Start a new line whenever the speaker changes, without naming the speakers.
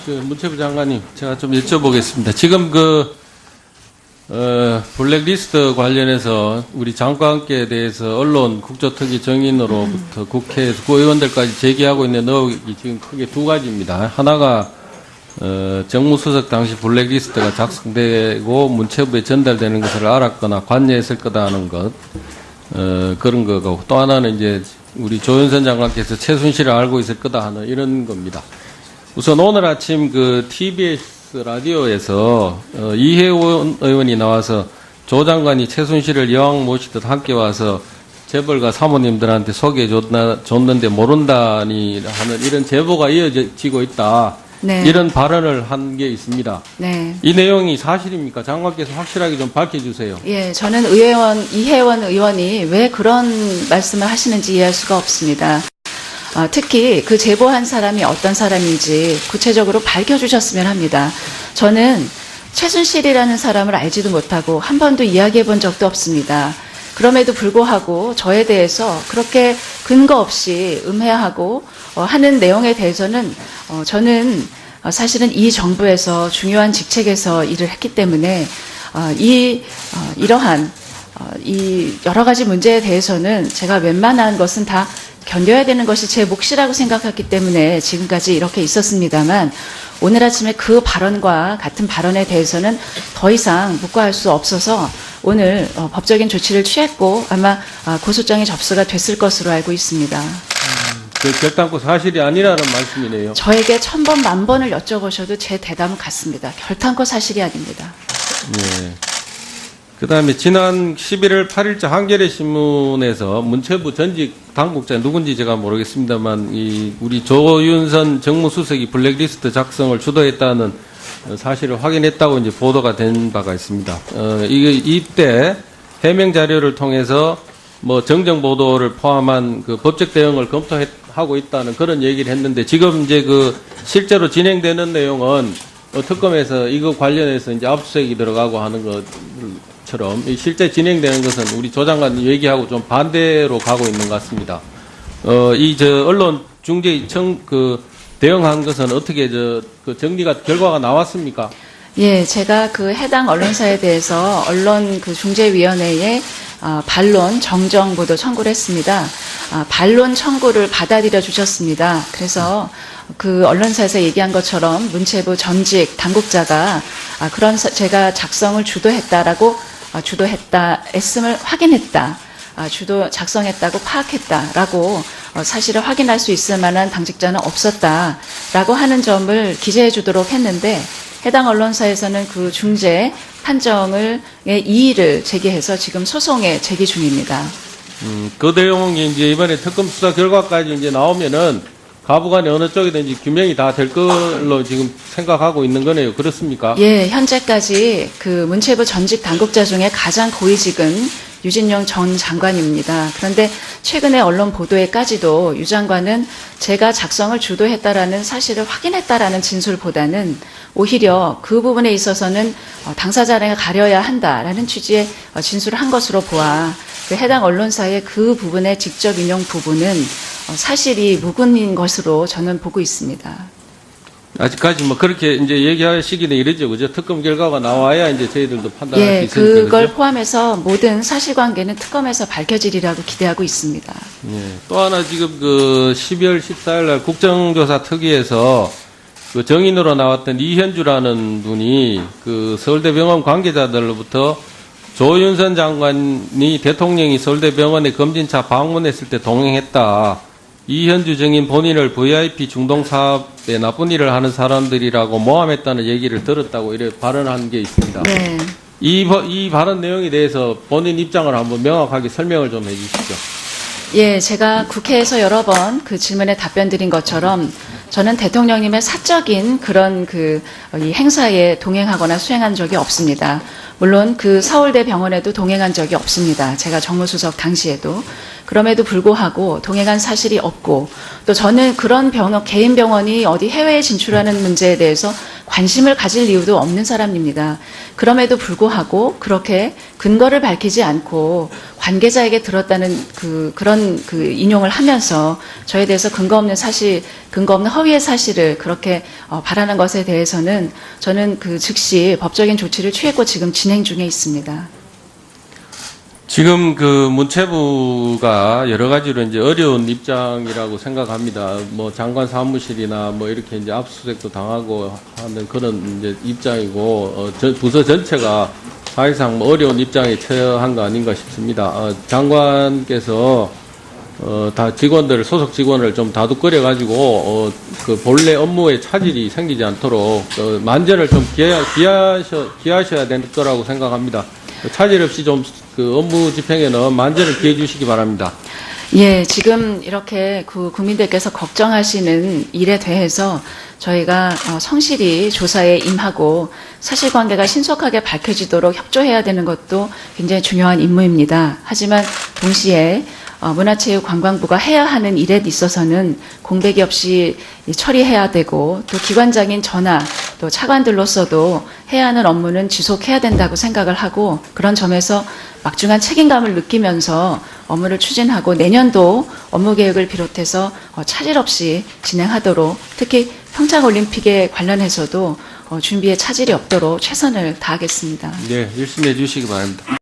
문체부 장관님, 제가 좀 여쭤보겠습니다. 지금 블랙리스트 관련해서 우리 장관께 대해서 언론 국조특위 정인으로부터 국회에서 국회의원들까지 제기하고 있는 의혹이 지금 크게 두 가지입니다. 하나가 정무수석 당시 블랙리스트가 작성되고 문체부에 전달되는 것을 알았거나 관여했을 거다 하는 것, 그런 거고, 또 하나는 이제 우리 조윤선 장관께서 최순실을 알고 있을 거다 하는 이런 겁니다. 우선 오늘 아침 TBS 라디오에서 이혜원 의원이 나와서 조 장관이 최순실을 여왕 모시듯 함께 와서 재벌가 사모님들한테 소개해 줬는데 모른다니 하는 이런 제보가 이어지고 있다. 네. 이런 발언을 한 게 있습니다. 네. 이 내용이 사실입니까? 장관께서 확실하게 좀 밝혀주세요.
예, 저는 이혜원 의원이 왜 그런 말씀을 하시는지 이해할 수가 없습니다. 특히 그 제보한 사람이 어떤 사람인지 구체적으로 밝혀주셨으면 합니다. 저는 최순실이라는 사람을 알지도 못하고 한 번도 이야기해 본 적도 없습니다. 그럼에도 불구하고 저에 대해서 그렇게 근거 없이 음해하고 하는 내용에 대해서는 저는 사실은 이 정부에서 중요한 직책에서 일을 했기 때문에 이러한 이 여러 가지 문제에 대해서는 제가 웬만한 것은 다 견뎌야 되는 것이 제 몫이라고 생각했기 때문에 지금까지 이렇게 있었습니다만, 오늘 아침에 그 발언과 같은 발언에 대해서는 더 이상 묵과할 수 없어서 오늘 법적인 조치를 취했고 아마 고소장이 접수가 됐을 것으로 알고 있습니다.
결단코 사실이 아니라는 말씀이네요.
저에게 1000번, 10,000번을 여쭤보셔도 제 대답은 같습니다. 결단코 사실이 아닙니다.
네. 그 다음에 지난 11월 8일자 한겨레 신문에서 문체부 전직 당국자, 누군지 제가 모르겠습니다만, 우리 조윤선 정무수석이 블랙리스트 작성을 주도했다는 사실을 확인했다고 이제 보도가 된 바가 있습니다. 이때 해명 자료를 통해서 정정 보도를 포함한 법적 대응을 검토하고 있다는 그런 얘기를 했는데, 지금 이제 실제로 진행되는 내용은 특검에서 이거 관련해서 이제 압수수색이 들어가고 하는 것처럼 실제 진행되는 것은 우리 조 장관 얘기하고 좀 반대로 가고 있는 것 같습니다. 언론 중재 대응한 것은 어떻게 결과가 나왔습니까?
예, 제가 해당 언론사에 대해서 언론 중재위원회에 반론 정정 보도 청구를 했습니다. 반론 청구를 받아들여 주셨습니다. 그래서 언론사에서 얘기한 것처럼 문체부 전직 당국자가 제가 작성을 했음을 확인했다. 작성했다고 파악했다라고 사실을 확인할 수 있을 만한 당직자는 없었다라고 하는 점을 기재해 주도록 했는데, 해당 언론사에서는 중재 판정의 이의를 제기해서 지금 소송에 제기 중입니다.
그 내용이 이제 이번에 특검 수사 결과까지 이제 나오면은 가부간에 어느 쪽이든지 규명이 다 될 걸로 지금 생각하고 있는 거네요. 그렇습니까?
예, 현재까지 문체부 전직 당국자 중에 가장 고위직은 유진용 전 장관입니다. 그런데 최근에 언론 보도에까지도 유 장관은 제가 작성을 주도했다라는 사실을 확인했다라는 진술보다는 오히려 그 부분에 있어서는 당사자를 가려야 한다라는 취지의 진술을 한 것으로 보아 해당 언론사의 그 부분의 직접 인용 부분은 사실이 무근인 것으로 저는 보고 있습니다.
아직까지 그렇게 이제 얘기하시기는 이르죠, 그죠? 특검 결과가 나와야 이제 저희들도 판단할 수 있으니까.
그걸
그죠?
포함해서 모든 사실관계는 특검에서 밝혀지리라고 기대하고 있습니다.
예. 또 하나 지금 12월 14일 날 국정조사 특위에서 정인으로 나왔던 이현주라는 분이 서울대병원 관계자들로부터 조윤선 장관이 대통령이 서울대병원에 검진차 방문했을 때 동행했다. 이현주 정인 본인을 VIP 중동 사업에 나쁜 일을 하는 사람들이라고 모함했다는 얘기를 들었다고 이렇게 발언한 게 있습니다.
네.
이 발언 내용에 대해서 본인 입장을 한번 명확하게 설명을 좀 해주시죠.
예, 제가 국회에서 여러 번 질문에 답변 드린 것처럼 저는 대통령님의 사적인 그런 이 행사에 동행하거나 수행한 적이 없습니다. 물론 서울대 병원에도 동행한 적이 없습니다. 제가 정무수석 당시에도. 그럼에도 불구하고 동행한 사실이 없고, 또 저는 그런 개인 병원이 어디 해외에 진출하는 문제에 대해서 관심을 가질 이유도 없는 사람입니다. 그럼에도 불구하고 그렇게 근거를 밝히지 않고 관계자에게 들었다는 그런 인용을 하면서 저에 대해서 근거 없는 허위의 사실을 그렇게 발언한 것에 대해서는 저는 즉시 법적인 조치를 취했고 지금 진행 중에 있습니다.
지금 문체부가 여러 가지로 이제 어려운 입장이라고 생각합니다. 뭐 장관 사무실이나 뭐 이렇게 이제 압수수색도 당하고 하는 그런 이제 입장이고, 부서 전체가 사실상 뭐 어려운 입장에 처한 거 아닌가 싶습니다. 장관께서 다 소속 직원을 좀 다독거려가지고, 본래 업무에 차질이 생기지 않도록, 만전을 좀 기하셔야 될 거라고 생각합니다. 차질 없이 좀 업무 집행에는 만전을 기해 주시기 바랍니다.
예, 지금 이렇게 국민들께서 걱정하시는 일에 대해서 저희가 성실히 조사에 임하고 사실관계가 신속하게 밝혀지도록 협조해야 되는 것도 굉장히 중요한 임무입니다. 하지만 동시에 문화체육관광부가 해야 하는 일에 있어서는 공백이 없이 처리해야 되고 또 기관장인 저나 또 차관들로서도 해야 하는 업무는 지속해야 된다고 생각을 하고 그런 점에서 막중한 책임감을 느끼면서 업무를 추진하고 내년도 업무 계획을 비롯해서 차질 없이 진행하도록 특히 평창올림픽에 관련해서도 준비에 차질이 없도록 최선을 다하겠습니다.
네, 열심히 해주시기 바랍니다.